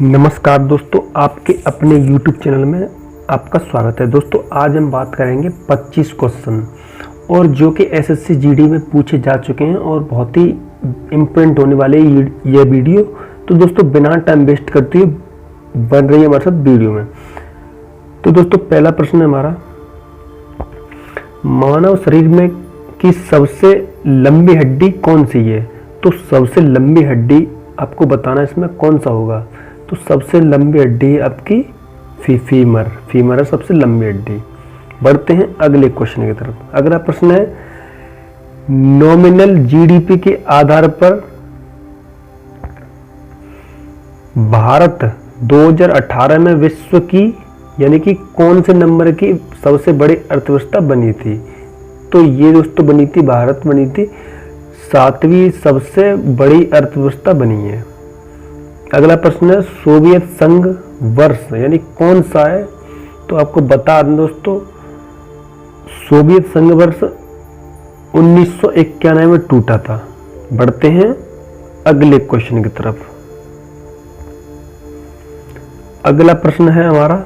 नमस्कार दोस्तों, आपके अपने YouTube चैनल में आपका स्वागत है। दोस्तों आज हम बात करेंगे 25 क्वेश्चन और जो कि एसएससी जीडी में पूछे जा चुके हैं और बहुत ही इम्पोर्टेंट होने वाले ये वीडियो। तो दोस्तों बिना टाइम वेस्ट करते हुए बन रही है हमारे साथ वीडियो में। तो दोस्तों पहला प्रश्न है हमारा, मानव शरीर में की सबसे लंबी हड्डी कौन सी है? तो सबसे लंबी हड्डी आपको बताना इसमें कौन सा होगा। तो सबसे लंबी हड्डी है आपकी फीमर है सबसे लंबी हड्डी। बढ़ते हैं अगले क्वेश्चन की तरफ। अगला प्रश्न है, नॉमिनल जीडीपी के आधार पर भारत 2018 में विश्व की यानी कि कौन से नंबर की सबसे बड़ी अर्थव्यवस्था बनी थी? तो ये दोस्तों बनी थी, भारत बनी थी 7वीं सबसे बड़ी अर्थव्यवस्था बनी है। अगला प्रश्न है, सोवियत संघ वर्ष यानी कौन सा है? तो आपको बता दें दोस्तों, सोवियत संघ वर्ष 1991 में टूटा था। बढ़ते हैं अगले क्वेश्चन की तरफ। अगला प्रश्न है हमारा,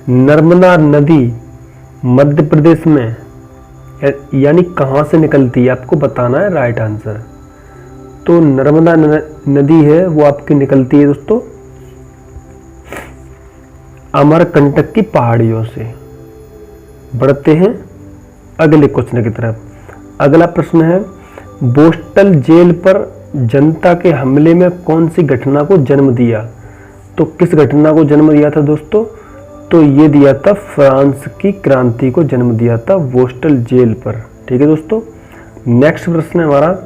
नर्मदा नदी मध्य प्रदेश में यानी कहां से निकलती है? आपको बताना है राइट आंसर। तो नर्मदा नदी है वो आपकी निकलती है दोस्तों अमरकंटक की पहाड़ियों से। बढ़ते हैं अगले क्वेश्चन की तरफ। अगला प्रश्न है, बोस्टल जेल पर जनता के हमले में कौन सी घटना को जन्म दिया? तो किस घटना को जन्म दिया था दोस्तों? तो ये दिया था फ्रांस की क्रांति को जन्म दिया था बोस्टल जेल पर। ठीक है दोस्तों। नेक्स्ट प्रश्न है हमारा,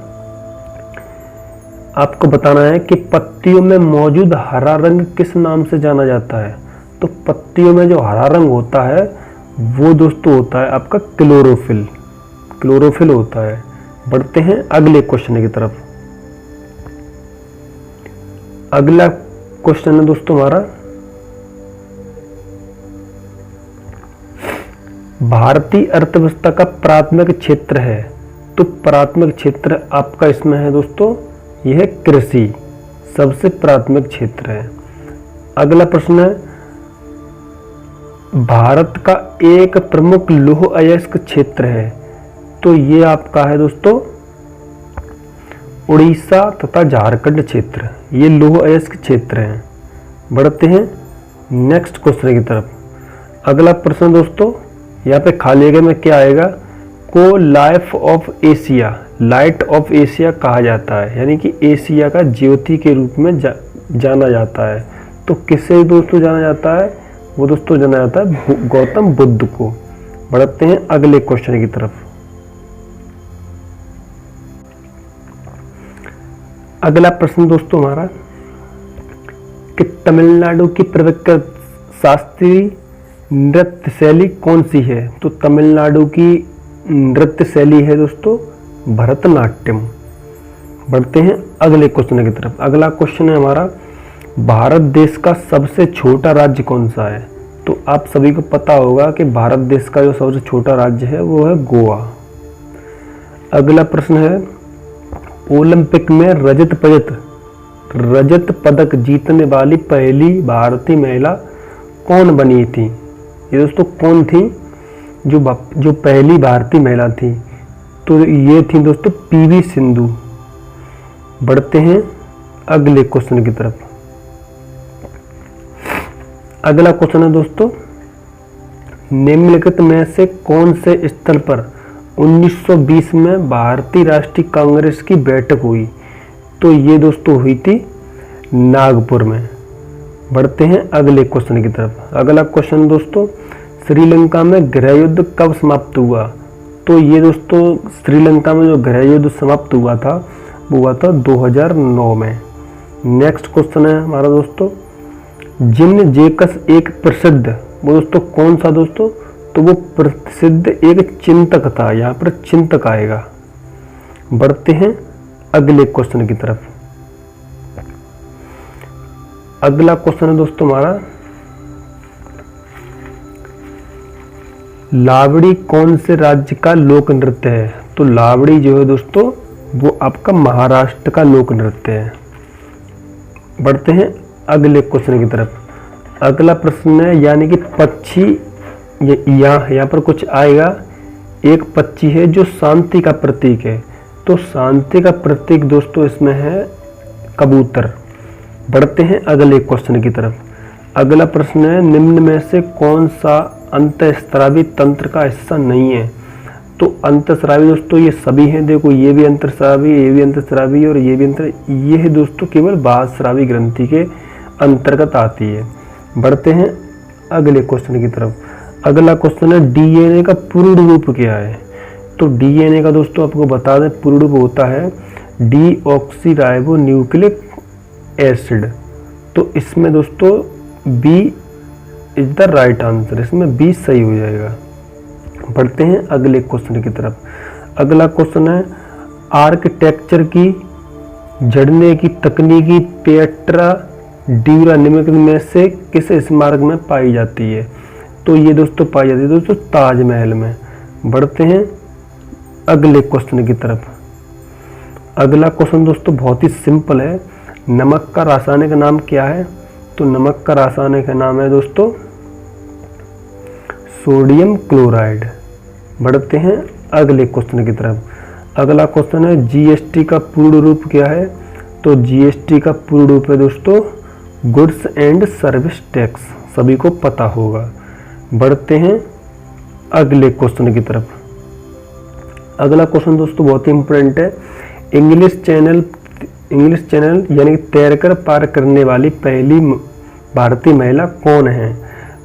आपको बताना है कि पत्तियों में मौजूद हरा रंग किस नाम से जाना जाता है? तो पत्तियों में जो हरा रंग होता है वो दोस्तों होता है आपका क्लोरोफिल होता है। बढ़ते हैं अगले क्वेश्चन की तरफ। अगला क्वेश्चन है दोस्तों हमारा, भारतीय अर्थव्यवस्था का प्राथमिक क्षेत्र है। तो प्राथमिक क्षेत्र आपका इसमें है दोस्तों, यह है कृषि, सबसे प्राथमिक क्षेत्र है। अगला प्रश्न है, भारत का एक प्रमुख लौह अयस्क क्षेत्र है। तो ये आपका है दोस्तों उड़ीसा तथा झारखंड क्षेत्र, ये लौह अयस्क क्षेत्र हैं। बढ़ते हैं नेक्स्ट क्वेश्चन की तरफ। अगला प्रश्न दोस्तों, यहाँ पे खाली जगह में क्या आएगा? को लाइट ऑफ एशिया कहा जाता है, यानी कि एशिया का ज्योति के रूप में जाना जाता है। तो किससे दोस्तों जाना जाता है? वो दोस्तों जाना जाता है गौतम बुद्ध को। बढ़ते हैं अगले क्वेश्चन की तरफ। अगला प्रश्न दोस्तों हमारा, कि तमिलनाडु की प्रख्यात शास्त्रीय नृत्य शैली कौन सी है? तो तमिलनाडु की नृत्य शैली है दोस्तों भरतनाट्यम। बढ़ते हैं अगले क्वेश्चन की तरफ। अगला क्वेश्चन है हमारा, भारत देश का सबसे छोटा राज्य कौन सा है? तो आप सभी को पता होगा कि भारत देश का जो सबसे छोटा राज्य है वो है गोवा। अगला प्रश्न है, ओलंपिक में रजत पदक जीतने वाली पहली भारतीय महिला कौन बनी थी? ये दोस्तों कौन थी जो पहली भारतीय महिला थी? तो ये थी दोस्तों पीवी सिंधु। बढ़ते हैं अगले क्वेश्चन की तरफ। अगला क्वेश्चन है दोस्तों, निम्नलिखित में से कौन से स्थल पर 1920 में भारतीय राष्ट्रीय कांग्रेस की बैठक हुई? तो ये दोस्तों हुई थी नागपुर में। बढ़ते हैं अगले क्वेश्चन की तरफ। अगला क्वेश्चन दोस्तों, श्रीलंका में गृह युद्ध कब समाप्त हुआ? तो ये दोस्तों श्रीलंका में जो गृह युद्ध समाप्त हुआ था वो हुआ था 2009 में। नेक्स्ट क्वेश्चन है हमारा दोस्तों, जिन जेकस एक प्रसिद्ध, वो दोस्तों कौन सा दोस्तों? तो वो प्रसिद्ध एक चिंतक था, यहाँ पर चिंतक आएगा। बढ़ते हैं अगले क्वेश्चन की तरफ। अगला क्वेश्चन है दोस्तों हमारा, लावड़ी कौन से राज्य का लोक नृत्य है? तो लावड़ी जो है दोस्तों वो आपका महाराष्ट्र का लोक नृत्य है। बढ़ते हैं अगले क्वेश्चन की तरफ। अगला प्रश्न है, यानी कि पक्षी, यहाँ पर कुछ आएगा। एक पक्षी है जो शांति का प्रतीक है, तो शांति का प्रतीक दोस्तों इसमें है कबूतर। बढ़ते हैं अगले क्वेश्चन की तरफ। अगला प्रश्न है, निम्न में से कौन सा अंतःस्रावी तंत्र का हिस्सा नहीं है? तो अंतःस्रावी दोस्तों ये सभी हैं। देखो, ये भी अंतःस्रावी, ये भी अंतःस्रावी और ये भी ये है दोस्तों केवल बाह्यस्रावी ग्रंथि के अंतर्गत आती है। बढ़ते हैं अगले क्वेश्चन की तरफ। अगला क्वेश्चन है, डीएनए का पूर्ण रूप क्या है? तो डीएनए का दोस्तों आपको बता दें पूर्ण रूप होता है डीऑक्सीराइबो न्यूक्लिक एसिड। तो इसमें दोस्तों B is the right answer, इसमें बी सही हो जाएगा। बढ़ते हैं अगले क्वेश्चन की तरफ। अगला क्वेश्चन है, आर्किटेक्चर की जड़ने की तकनीकी पेट्रा ड्यूरा निम्नलिखित में से किस स्मारक में पाई जाती है? तो ये दोस्तों पाई जाती है दोस्तों ताजमहल में। बढ़ते हैं अगले क्वेश्चन की तरफ। अगला क्वेश्चन दोस्तों बहुत ही सिंपल है, नमक का रासायनिक नाम क्या है? तो नमक का रासायनिक नाम है दोस्तों सोडियम क्लोराइड। बढ़ते हैं अगले क्वेश्चन की तरफ। अगला क्वेश्चन है, जीएसटी का पूर्ण रूप क्या है? तो जीएसटी का पूर्ण रूप है दोस्तों गुड्स एंड सर्विस टैक्स, सभी को पता होगा। बढ़ते हैं अगले क्वेश्चन की तरफ। अगला क्वेश्चन दोस्तों बहुत ही इंपॉर्टेंट है, इंग्लिश चैनल यानी तैरकर पार करने वाली पहली भारतीय महिला कौन है?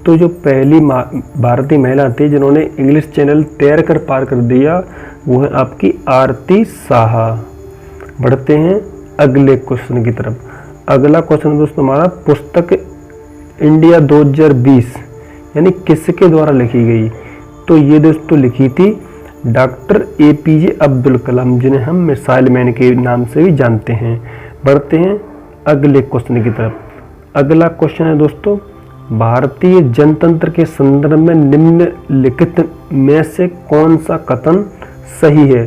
तो जो पहली भारतीय महिला थी जिन्होंने इंग्लिश चैनल तैरकर पार कर दिया वो है आपकी आरती साहा। बढ़ते हैं अगले क्वेश्चन की तरफ। अगला क्वेश्चन दोस्तों हमारा, पुस्तक इंडिया 2020 यानी किसके द्वारा लिखी गई? तो ये दोस्तों लिखी थी डॉक्टर APJ अब्दुल कलाम, जिन्हें हम मिसाइल मैन के नाम से भी जानते हैं। बढ़ते हैं अगले क्वेश्चन की तरफ। अगला क्वेश्चन है दोस्तों, भारतीय जनतंत्र के संदर्भ में निम्नलिखित में से कौन सा कथन सही है?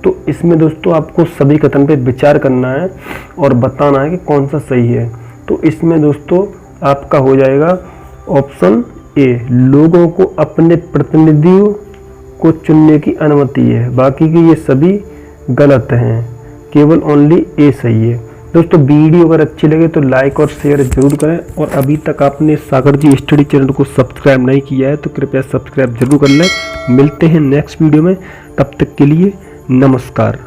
तो इसमें दोस्तों आपको सभी कथन पे विचार करना है और बताना है कि कौन सा सही है। तो इसमें दोस्तों आपका हो जाएगा ऑप्शन ए, लोगों को अपने प्रतिनिधियों को चुनने की अनुमति है, बाकी के ये सभी गलत हैं, केवल ओनली ए सही है। दोस्तों वीडियो अगर अच्छी लगे तो लाइक और शेयर जरूर करें, और अभी तक आपने सागर जी स्टडी चैनल को सब्सक्राइब नहीं किया है तो कृपया सब्सक्राइब जरूर कर लें। मिलते हैं नेक्स्ट वीडियो में, तब तक के लिए नमस्कार।